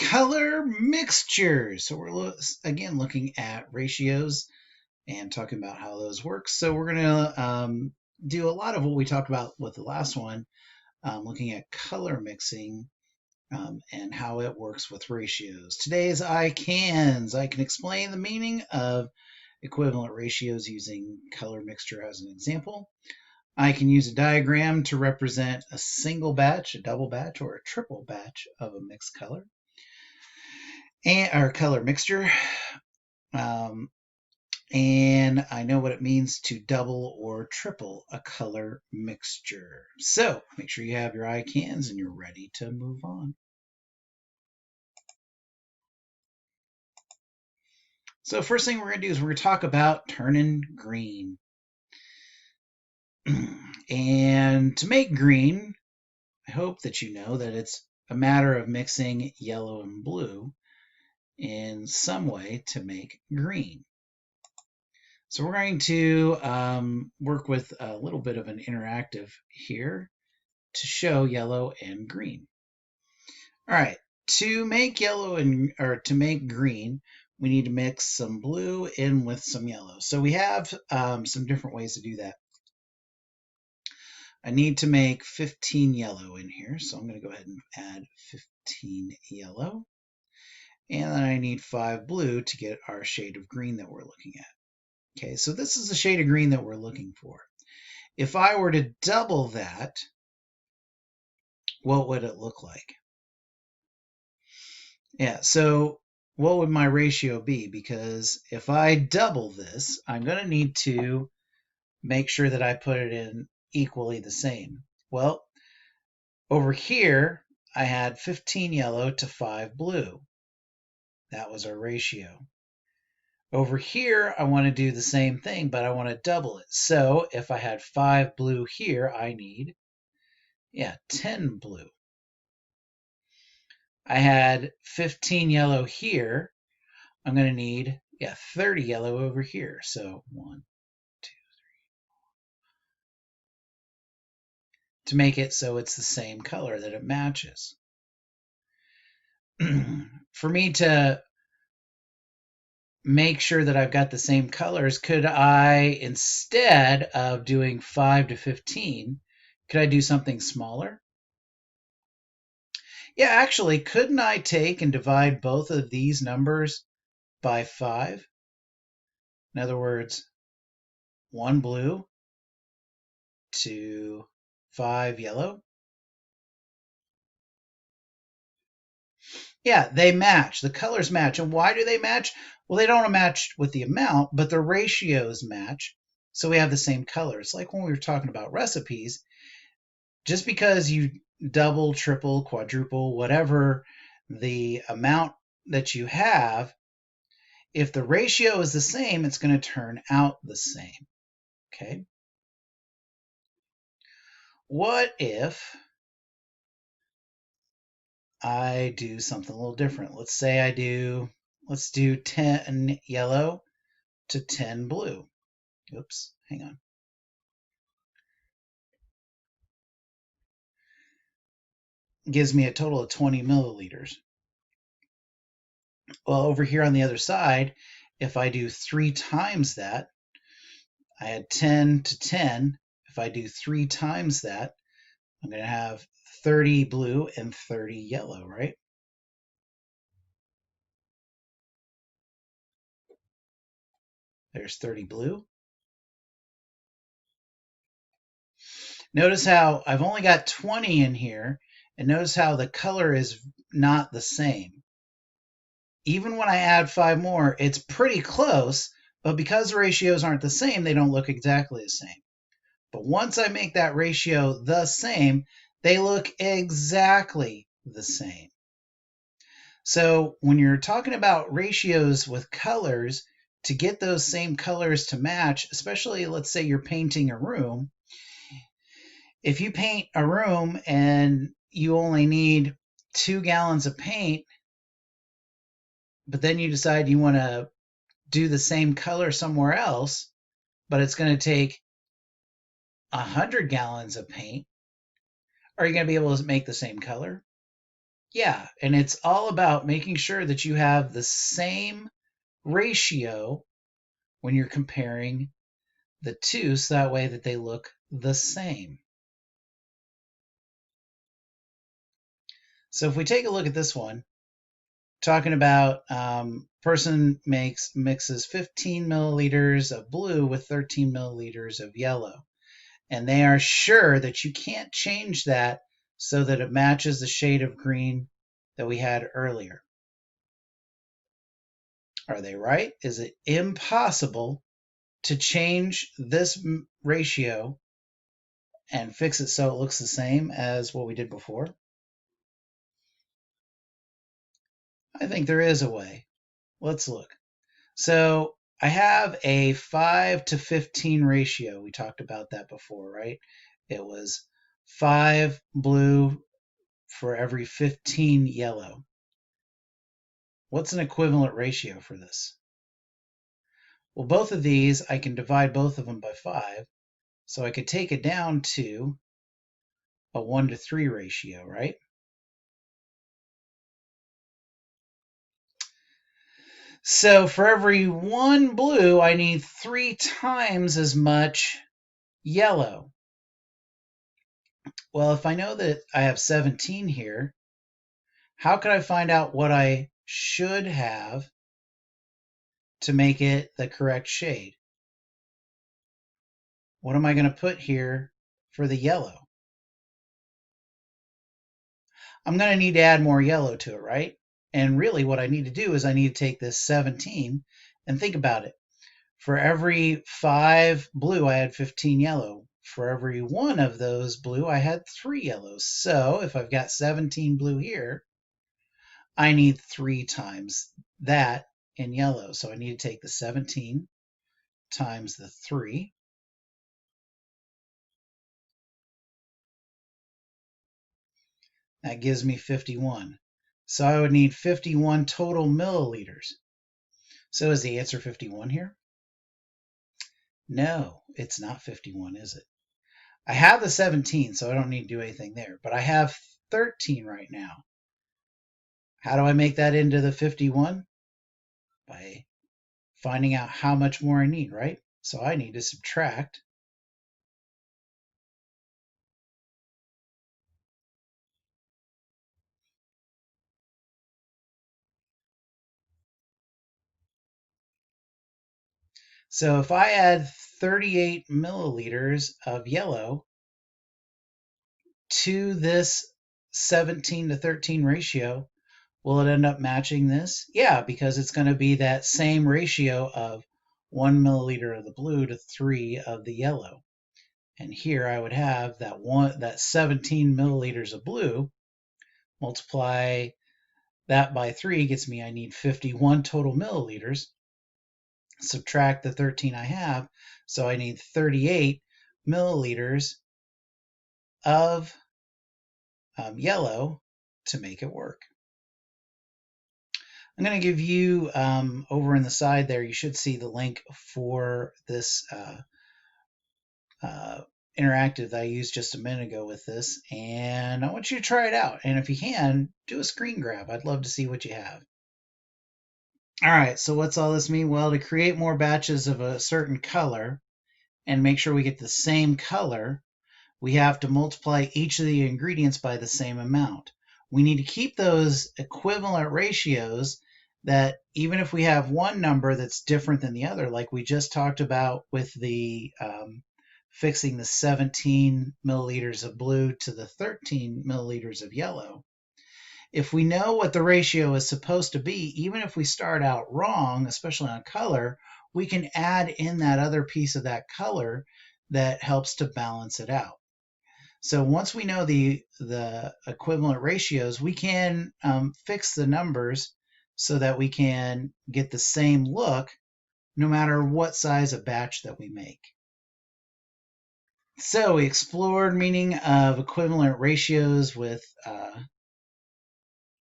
Color mixtures. So we're again looking at ratios and talking about how those work. So we're going to do a lot of what we talked about with the last one, looking at color mixing and how it works with ratios. Today's I can explain the meaning of equivalent ratios using color mixture as an example. I can use a diagram to represent a single batch, a double batch, or a triple batch of a mixed color or color mixture. And I know what it means to double or triple a color mixture. So make sure you have your ICANs and you're ready to move on. So first thing we're going to do is we're going to talk about turning green. And to make green, I hope that you know that it's a matter of mixing yellow and blue in some way to make green. So we're going to work with a little bit of an interactive here to show yellow and green. All right, to make to make green, we need to mix some blue in with some yellow. So we have some different ways to do that. I need to make 15 yellow in here, so I'm going to go ahead and add 15 yellow. And then I need 5 blue to get our shade of green that we're looking at. Okay, so this is the shade of green that we're looking for. If I were to double that, what would it look like? Yeah, so what would my ratio be? Because if I double this, I'm going to need to make sure that I put it in equally the same. Well, over here, I had 15 yellow to 5 blue. That was our ratio. Over here, I want to do the same thing, but I want to double it. So if I had 5 blue here, I need, 10 blue. I had 15 yellow here. I'm going to need, 30 yellow over here. So 1, 2, 3, 4. To make it so it's the same color, that it matches. For me to make sure that I've got the same colors, could I, instead of doing 5 to 15, could I do something smaller? Yeah, actually, couldn't I take and divide both of these numbers by 5? In other words, 1 blue to 5 yellow. Yeah, they match. The colors match. And why do they match? Well, they don't match with the amount, but the ratios match. So we have the same colors. Like when we were talking about recipes, just because you double, triple, quadruple, whatever the amount that you have, if the ratio is the same, it's going to turn out the same. Okay. What if I do something a little different? Let's say let's do 10 yellow to 10 blue. Oops, hang on. Gives me a total of 20 milliliters. Well, over here on the other side, if I do 3 times that, I had 10 to 10. If I do 3 times that, I'm going to have 30 blue and 30 yellow, right? There's 30 blue. Notice how I've only got 20 in here, and notice how the color is not the same. Even when I add 5 more, it's pretty close, but because the ratios aren't the same, they don't look exactly the same. But once I make that ratio the same, they look exactly the same. So when you're talking about ratios with colors, to get those same colors to match, especially let's say you're painting a room, if you paint a room and you only need 2 gallons of paint, but then you decide you want to do the same color somewhere else, but it's going to take 100 gallons of paint, are you going to be able to make the same color? Yeah, and it's all about making sure that you have the same ratio when you're comparing the two, so that way that they look the same. So if we take a look at this one, talking about person mixes 15 milliliters of blue with 13 milliliters of yellow, and they are sure that you can't change that so that it matches the shade of green that we had earlier. Are they right? Is it impossible to change this ratio and fix it so it looks the same as what we did before? I think there is a way. Let's look. So I have a 5 to 15 ratio. We talked about that before, right? It was 5 blue for every 15 yellow. What's an equivalent ratio for this? Well, both of these, I can divide both of them by 5. So I could take it down to a 1 to 3 ratio, right? So for every 1 blue, I need 3 times as much yellow. Well, if I know that I have 17 here, how could I find out what I should have to make it the correct shade? What am I going to put here for the yellow? I'm going to need to add more yellow to it, right? And really what I need to do is I need to take this 17 and think about it. For every 5 blue, I had 15 yellow. For every one of those blue, I had 3 yellows. So if I've got 17 blue here, I need 3 times that in yellow. So I need to take the 17 times the 3. That gives me 51. So I would need 51 total milliliters. So is the answer 51 here? No, it's not 51, is it? I have the 17, so I don't need to do anything there. But I have 13 right now. How do I make that into the 51? By finding out how much more I need, right? So I need to subtract. So if I add 38 milliliters of yellow to this 17 to 13 ratio, will it end up matching this? Yeah, because it's going to be that same ratio of 1 milliliter of the blue to 3 of the yellow. And here I would have that 17 milliliters of blue, multiply that by 3 gets me I need 51 total milliliters. Subtract the 13 I have, so I need 38 milliliters of yellow to make it work. I'm going to give you over in the side there, you should see the link for this interactive that I used just a minute ago with this, and I want you to try it out. And if you can, do a screen grab. I'd love to see what you have. All right, so what's all this mean? Well, to create more batches of a certain color and make sure we get the same color, we have to multiply each of the ingredients by the same amount. We need to keep those equivalent ratios that even if we have one number that's different than the other, like we just talked about with the fixing the 17 milliliters of blue to the 13 milliliters of yellow, if we know what the ratio is supposed to be, even if we start out wrong, especially on color, we can add in that other piece of that color that helps to balance it out. So once we know the equivalent ratios, we can fix the numbers so that we can get the same look no matter what size of batch that we make. So we explored meaning of equivalent ratios with,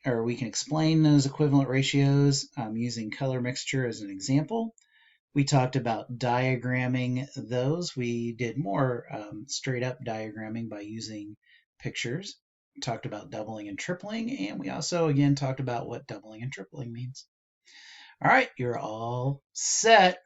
or we can explain those equivalent ratios using color mixture as an example. We talked about diagramming those. We did more straight up diagramming by using pictures. talked about doubling and tripling, and we also, again, talked about what doubling and tripling means. All right, you're all set.